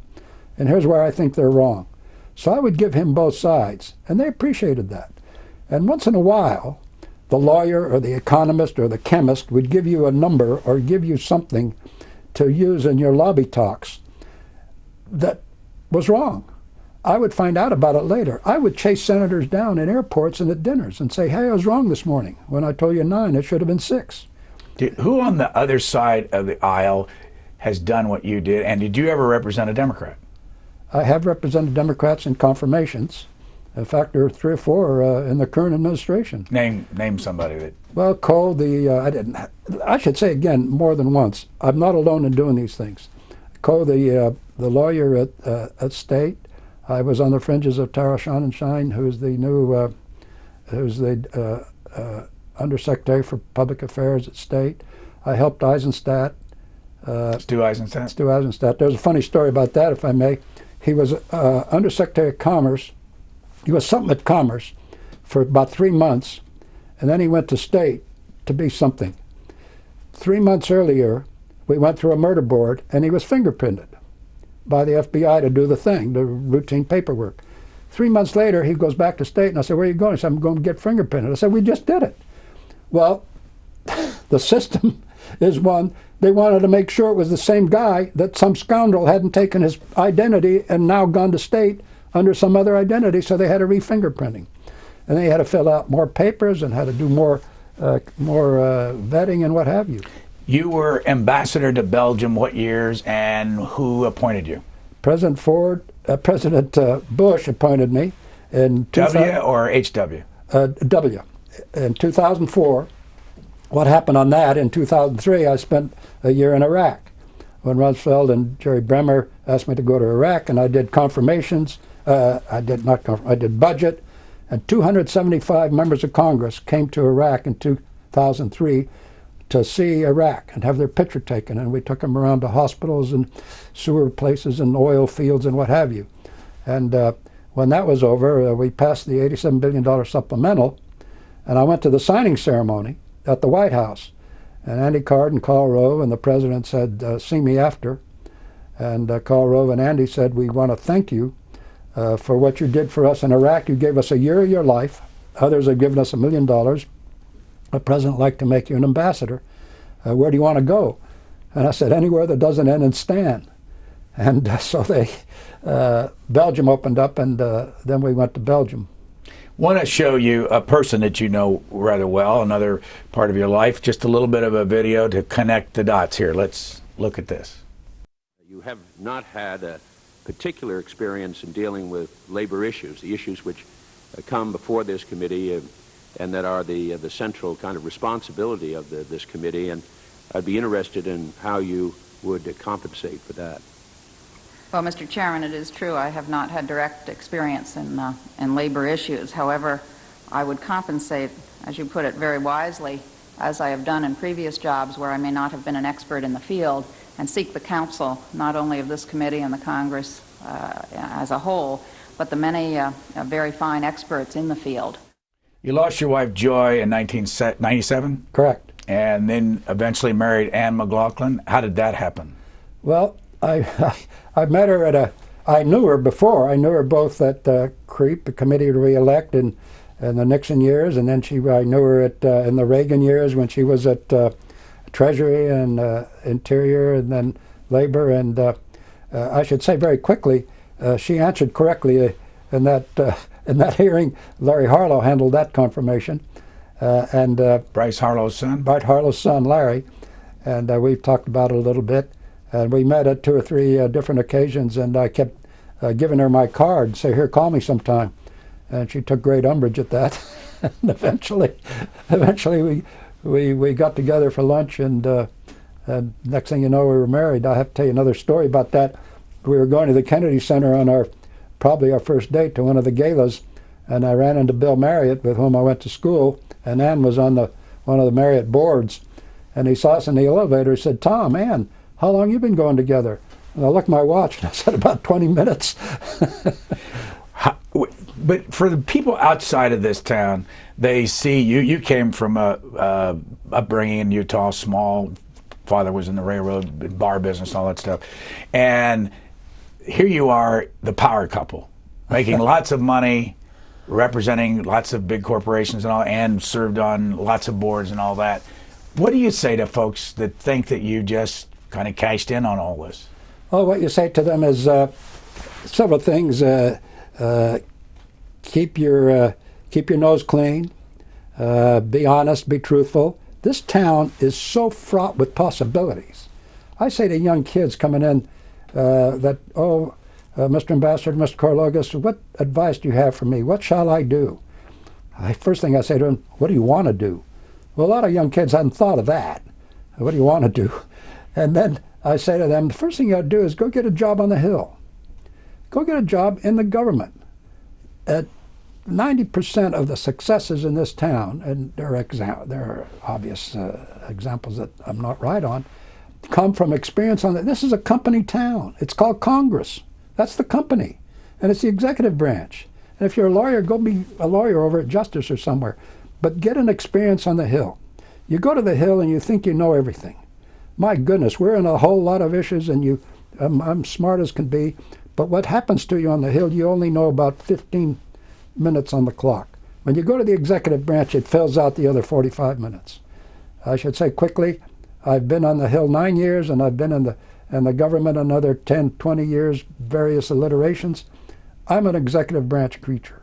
And here's where I think they're wrong. So I would give him both sides, and they appreciated that. And once in a while, the lawyer or the economist or the chemist would give you a number or give you something to use in your lobby talks that was wrong. I would find out about it later. I would chase senators down in airports and at dinners and say, hey, I was wrong this morning. When I told you 9, it should have been 6. Who on the other side of the aisle has done what you did, and did you ever represent a Democrat? I have represented Democrats in confirmations. In fact, there are 3 or 4 in the current administration. Name somebody that. Well, Cole, I should say again more than once, I'm not alone in doing these things. Cole, the lawyer at State. I was on the fringes of Tara Sonnenschein, who's the new, Undersecretary for Public Affairs at State. I helped Eisenstadt. Stu Eisenstadt? Stu Eisenstadt. There's a funny story about that, if I may. He was Undersecretary of Commerce. He was something at Commerce for about 3 months, and then he went to State to be something. 3 months earlier, we went through a murder board, and he was fingerprinted by the FBI to do the thing, the routine paperwork. 3 months later, he goes back to State, and I said, where are you going? He said, I'm going to get fingerprinted. I said, we just did it. Well, the system is one, they wanted to make sure it was the same guy, that some scoundrel hadn't taken his identity and now gone to State under some other identity, so they had a re-fingerprinting. And they had to fill out more papers and had to do more vetting and what have you. You were ambassador to Belgium what years, and who appointed you? President Bush appointed me in W or HW? W. In 2004. What happened on that? In 2003, I spent a year in Iraq when Rumsfeld and Jerry Bremer asked me to go to Iraq, and I did confirmations. I did budget, and 275 members of Congress came to Iraq in 2003 to see Iraq and have their picture taken, and we took them around to hospitals and sewer places and oil fields and what have you. And when that was over, we passed the $87 billion supplemental, and I went to the signing ceremony at the White House. And Andy Card and Karl Rove and the president said, see me after. And Karl Rove and Andy said, we want to thank you for what you did for us in Iraq. You gave us a year of your life. Others have given us $1 million. The president would like to make you an ambassador. Where do you want to go? And I said, anywhere that doesn't end in Stan. And so Belgium opened up, and then we went to Belgium. Want to show you a person that you know rather well, another part of your life, just a little bit of a video to connect the dots here. Let's look at this. You have not had a particular experience in dealing with labor issues, the issues which come before this committee and that are the central kind of responsibility of this committee, and I'd be interested in how you would compensate for that. Well, Mr. Chairman, it is true I have not had direct experience in labor issues. However, I would compensate, as you put it very wisely, as I have done in previous jobs where I may not have been an expert in the field, and seek the counsel not only of this committee and the Congress as a whole, but the many very fine experts in the field. You lost your wife Joy in 1997? Correct. And then eventually married Ann McLaughlin. How did that happen? Well, I met her I knew her before. I knew her both at CREEP, the Committee to Re-elect, in the Nixon years, and then I knew her in the Reagan years when she was at Treasury and Interior and then Labor. And I should say very quickly, she answered correctly in that hearing. Larry Harlow handled that confirmation. And Bryce Harlow's son? Bart Harlow's son, Larry. And we've talked about it a little bit. And we met at 2 or 3 different occasions, and I kept giving her my card, say, here, call me sometime. And she took great umbrage at that. And eventually we got together for lunch, and next thing you know, we were married. I have to tell you another story about that. We were going to the Kennedy Center on probably our first date to one of the galas, and I ran into Bill Marriott, with whom I went to school, and Ann was on one of the Marriott boards. And he saw us in the elevator. He said, Tom, Ann, how long you been going together? And I looked at my watch, and I said, about 20 minutes. But for the people outside of this town, they see you came from a upbringing in Utah, small. Father was in the railroad, bar business, all that stuff. And here you are, the power couple, making lots of money, representing lots of big corporations and all, and served on lots of boards and all that. What do you say to folks that think that you just kind of cashed in on all this? Well, what you say to them is several things. Keep your nose clean. Be honest. Be truthful. This town is so fraught with possibilities. I say to young kids coming in Mr. Ambassador, Mr. Korologos, what advice do you have for me? What shall I do? First thing I say to them, what do you want to do? Well, a lot of young kids hadn't thought of that. What do you want to do? And then I say to them, the first thing you ought to do is go get a job on the Hill. Go get a job in the government. 90% of the successes in this town, and there are obvious examples that I'm not right on, come from experience on that. This is a company town. It's called Congress. That's the company. And it's the executive branch. And if you're a lawyer, go be a lawyer over at Justice or somewhere. But get an experience on the Hill. You go to the Hill and you think you know everything. My goodness, we're in a whole lot of issues, and I'm smart as can be, but what happens to you on the Hill, you only know about 15 minutes on the clock. When you go to the executive branch, it fills out the other 45 minutes. I should say quickly, I've been on the Hill 9 years, and I've been in the government another 10, 20 years, various alliterations. I'm an executive branch creature.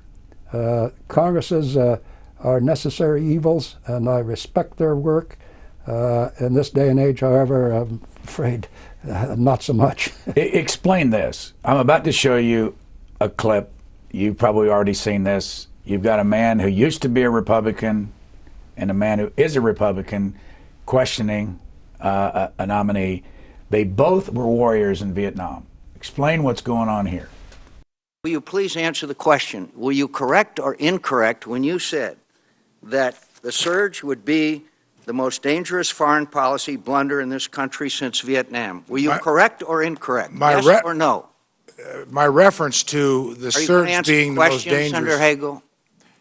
Congresses are necessary evils, and I respect their work. In this day and age, however, I'm afraid not so much. Explain this. I'm about to show you a clip. You've probably already seen this. You've got a man who used to be a Republican and a man who is a Republican questioning a nominee. They both were warriors in Vietnam. Explain what's going on here. Will you please answer the question? Were you correct or incorrect when you said that the surge would be the most dangerous foreign policy blunder in this country since Vietnam? Were you correct or incorrect? Yes or no? My reference to the surge being the most dangerous. Senator Hagel,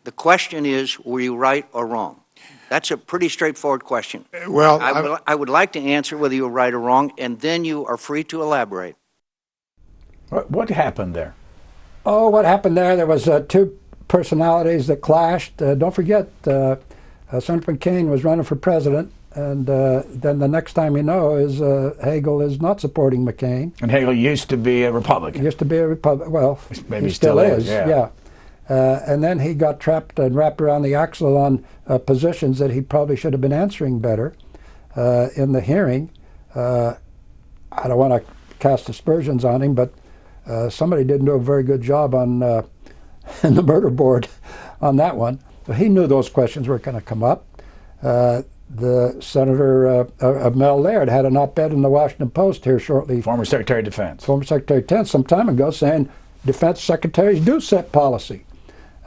the question is, were you right or wrong? That's a pretty straightforward question. Well, I would like to answer whether you were right or wrong, and then you are free to elaborate. What happened there? Oh, what happened there? There was 2 personalities that clashed. Don't forget, Senator McCain was running for president, and then the next time you know is Hagel is not supporting McCain. And Hagel used to be a Republican. Used to be a Republican. Well, maybe he still is. Yeah. And then he got trapped and wrapped around the axle on positions that he probably should have been answering better in the hearing. I don't want to cast aspersions on him, but somebody didn't do a very good job on in the murder board on that one. But he knew those questions were going to come up. the Senator Mel Laird had an op-ed in the Washington Post here shortly. Former Secretary of Defense. Former Secretary of Defense some time ago saying defense secretaries do set policy.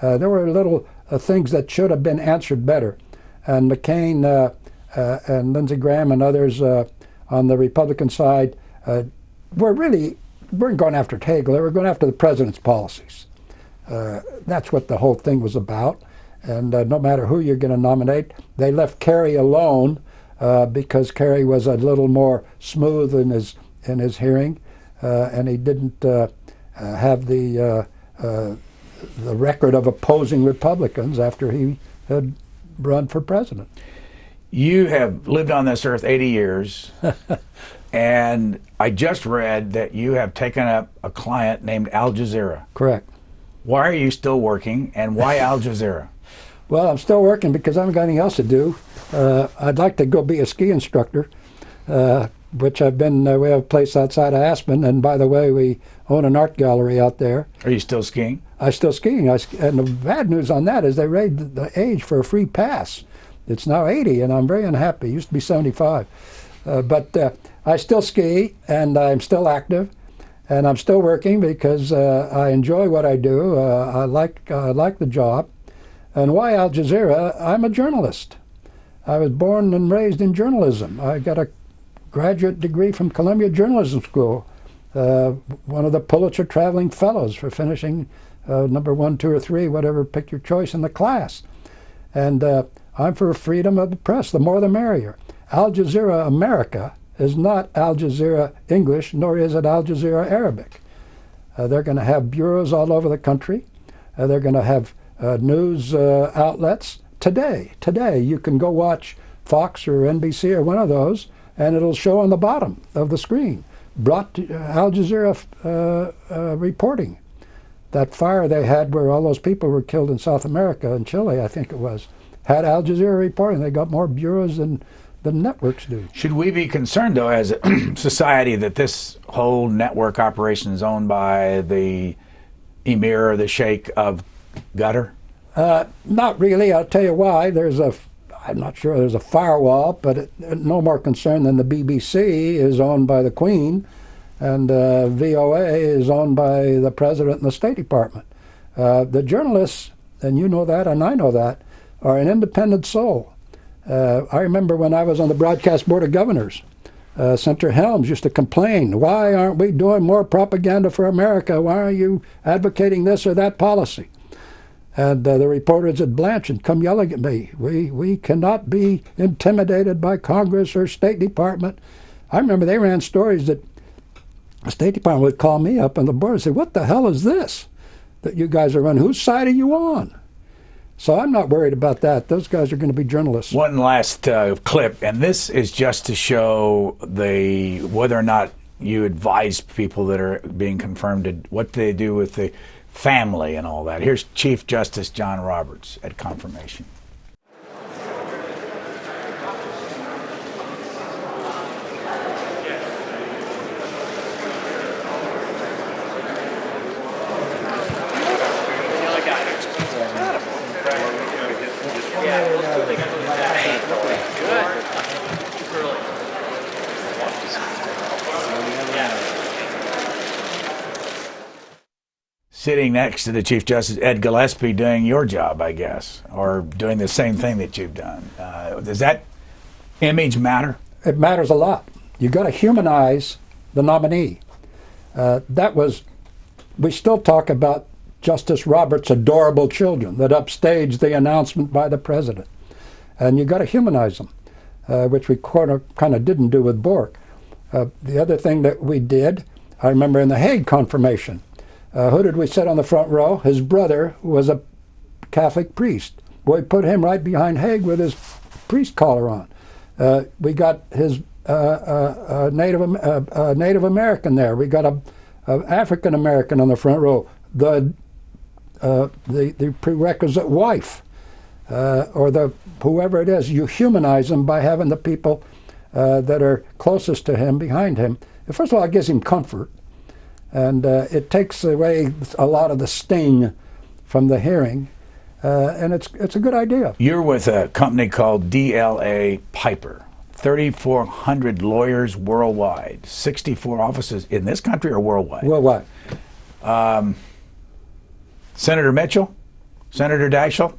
There were little things that should have been answered better. And McCain and Lindsey Graham and others on the Republican side weren't going after Hagel. They were going after the president's policies. That's what the whole thing was about. And no matter who you're going to nominate, they left Kerry alone because Kerry was a little more smooth in his hearing, and he didn't have the record of opposing Republicans after he had run for president. You have lived on this earth 80 years, and I just read that you have taken up a client named Al Jazeera. Correct. Why are you still working, and why Al Jazeera? Well, I'm still working because I haven't got anything else to do. I'd like to go be a ski instructor, which I've been. We have a place outside of Aspen, and by the way, we own an art gallery out there. Are you still skiing? I'm still skiing. And the bad news on that is they raised the age for a free pass. It's now 80, and I'm very unhappy. It used to be 75. But I still ski, and I'm still active, and I'm still working because I enjoy what I do. I like the job. And why Al Jazeera? I'm a journalist. I was born and raised in journalism. I got a graduate degree from Columbia Journalism School, one of the Pulitzer Traveling Fellows for finishing number 1, 2, or 3, whatever, pick your choice in the class. And I'm for freedom of the press, the more the merrier. Al Jazeera America is not Al Jazeera English, nor is it Al Jazeera Arabic. They're going to have bureaus all over the country. They're going to have news outlets. Today, you can go watch Fox or NBC or one of those, and it'll show on the bottom of the screen, brought to Al Jazeera reporting. That fire they had where all those people were killed in South America, in Chile, I think it was, had Al Jazeera reporting. They got more bureaus than the networks do. Should we be concerned, though, as a society, that this whole network operation is owned by the emir or the sheikh of Qatar? Not really. I'll tell you why. I'm not sure there's a firewall, but no more concerned than the BBC is owned by the Queen, and VOA is owned by the President and the State Department. The journalists, and you know that, and I know that, are an independent soul. I remember when I was on the Broadcast Board of Governors, Senator Helms used to complain, why aren't we doing more propaganda for America? Why are you advocating this or that policy? And the reporters at Blanchard come yelling at me, we cannot be intimidated by Congress or State Department. I remember they ran stories that the State Department would call me up on the board and say, what the hell is this that you guys are running? Whose side are you on? So I'm not worried about that. Those guys are going to be journalists. One last clip, and this is just to show whether or not you advise people that are being confirmed what they do with the family and all that. Here's Chief Justice John Roberts at confirmation. Sitting next to the Chief Justice, Ed Gillespie, doing your job, I guess, or doing the same thing that you've done. Does that image matter? It matters a lot. You've got to humanize the nominee. We still talk about Justice Roberts' adorable children that upstaged the announcement by the president. And you've got to humanize them, which we kind of didn't do with Bork. The other thing that we did, I remember in the Hague confirmation, who did we sit on the front row? His brother was a Catholic priest. We put him right behind Hague with his priest collar on. We got his Native American there. We got a African American on the front row. The prerequisite wife, or whoever it is, you humanize them by having the people that are closest to him behind him. First of all, it gives him comfort. And it takes away a lot of the sting from the hearing. and it's a good idea. You're with a company called DLA Piper. 3,400 lawyers worldwide, 64 offices in this country or worldwide? Worldwide. Senator Mitchell, Senator Daschle,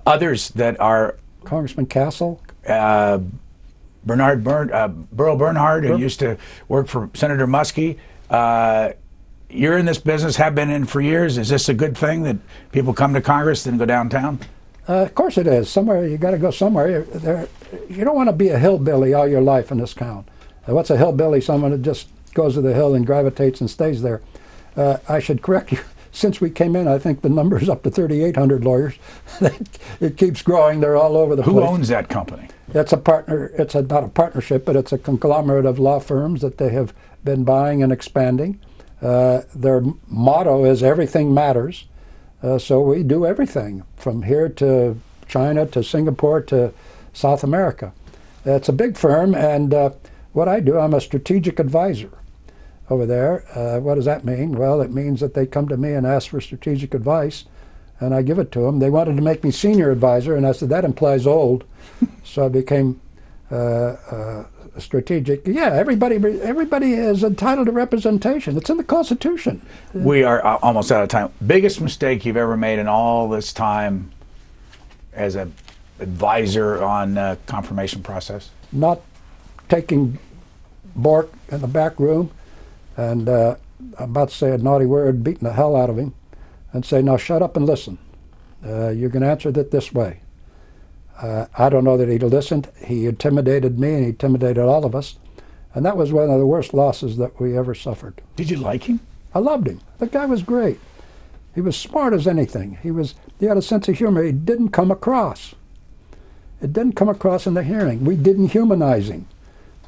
others that are... Congressman Castle. Burl Bernhard, who used to work for Senator Muskie. You're in this business, have been in for years. Is this a good thing that people come to Congress and go downtown? Of course it is. Somewhere, you got to go somewhere. You don't want to be a hillbilly all your life in this town. What's a hillbilly? Someone that just goes to the hill and gravitates and stays there. I should correct you. Since we came in, I think the number's up to 3,800 lawyers. It keeps growing. They're all over the place. Who owns that company? It's a partner. It's not a partnership, but it's a conglomerate of law firms that they have been buying and expanding. Their motto is everything matters. So we do everything from here to China to Singapore to South America. It's a big firm, and what I do, I'm a strategic advisor over there. What does that mean? Well, it means that they come to me and ask for strategic advice, and I give it to them. They wanted to make me senior advisor, and I said, that implies old. So I became strategic. Yeah, everybody is entitled to representation. It's in the Constitution. We are almost out of time. Biggest mistake you've ever made in all this time as an advisor on confirmation process? Not taking Bork in the back room and I'm about to say a naughty word, beating the hell out of him, and say, now shut up and listen. You're going to answer it this way. I don't know that he'd listened. He intimidated me and he intimidated all of us. And that was one of the worst losses that we ever suffered. Did you like him? I loved him. The guy was great. He was smart as anything. He had a sense of humor. He didn't come across. It didn't come across in the hearing. We didn't humanize him.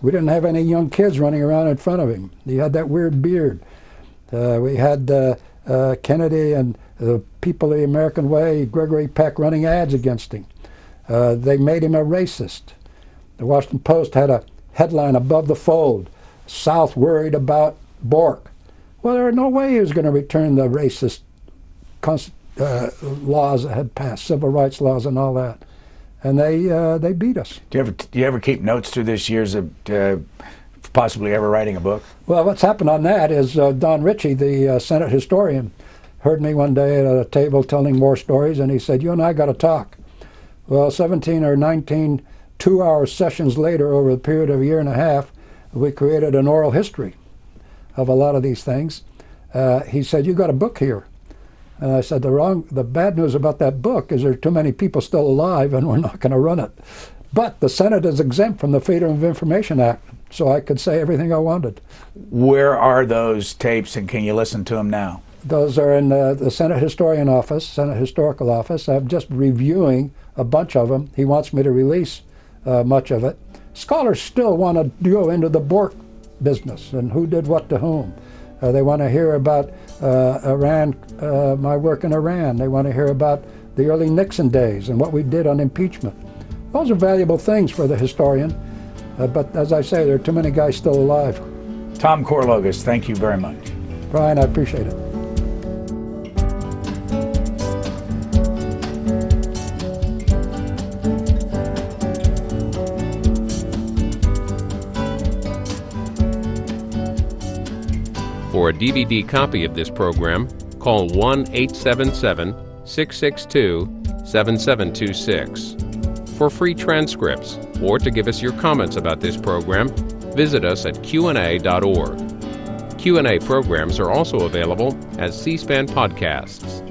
We didn't have any young kids running around in front of him. He had that weird beard. We had Kennedy and the People of the American Way, Gregory Peck, running ads against him. They made him a racist. The Washington Post had a headline above the fold, South worried about Bork. Well, there was no way he was going to return the racist laws that had passed, civil rights laws and all that. And they beat us. Do you ever keep notes through this years of possibly ever writing a book? Well, what's happened on that is Don Ritchie, the Senate historian, heard me one day at a table telling more stories, and he said, you and I got to talk. Well, 17 or 19 two-hour sessions later, over the period of a year and a half, we created an oral history of a lot of these things. He said, you got a book here. And I said, the bad news about that book is there are too many people still alive and we're not going to run it. But the Senate is exempt from the Freedom of Information Act, so I could say everything I wanted. Where are those tapes, and can you listen to them now? Those are in the Senate Historian Office, Senate Historical Office. I'm just reviewing a bunch of them. He wants me to release much of it. Scholars still want to go into the Bork business and who did what to whom. They want to hear about Iran, my work in Iran. They want to hear about the early Nixon days and what we did on impeachment. Those are valuable things for the historian, but as I say, there are too many guys still alive. Tom Korologos, thank you very much. Brian, I appreciate it. For a DVD copy of this program, call 1-877-662-7726. For free transcripts or to give us your comments about this program, visit us at qna.org. Q&A programs are also available as C-SPAN podcasts.